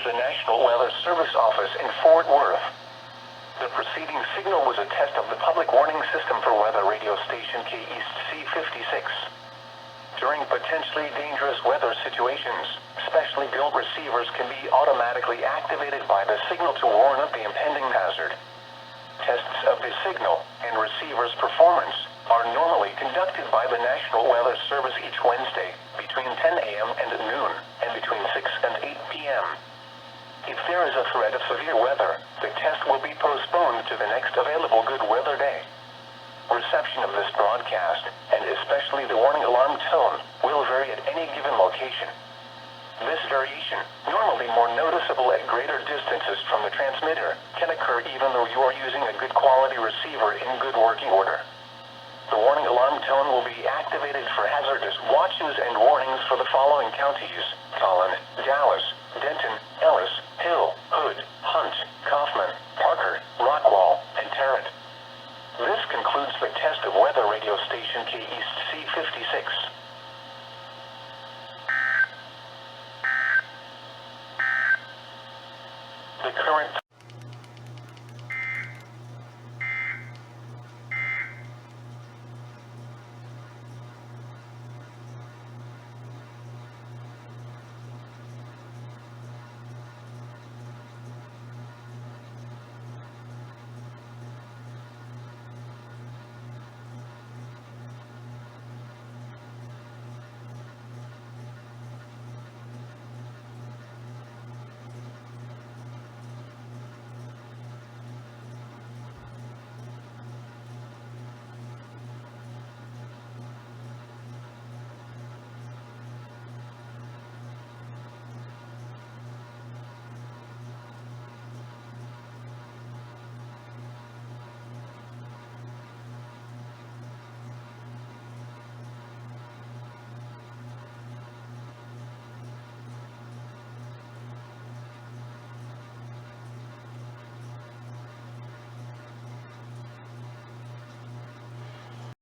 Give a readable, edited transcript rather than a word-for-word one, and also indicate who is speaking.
Speaker 1: the National Weather Service office in Fort Worth. The preceding signal was a test of the public warning system for weather radio station KEC56. During potentially dangerous weather situations, specially built receivers can be automatically activated by the signal to warn of the impending hazard. Tests of the signal and receiver's performance are normally conducted by the National Weather Service each Wednesday between 10 a.m. and noon and between 6 and 8 p.m. If there is a threat of severe weather, the test will be postponed to the next available good weather day. Reception of this broadcast, and especially the warning alarm tone, will vary at any given location. This variation, normally more noticeable at greater distances from the transmitter, can occur even though you are using a good quality receiver in good working order. The warning alarm tone will be activated for hazardous watches and warnings for the following counties: Collin, Dallas, Denton, Ellis, Hill, Hood, Hunt, Kaufman, Parker, Rockwall, and Tarrant. This concludes the test of weather radio station KEC56. The current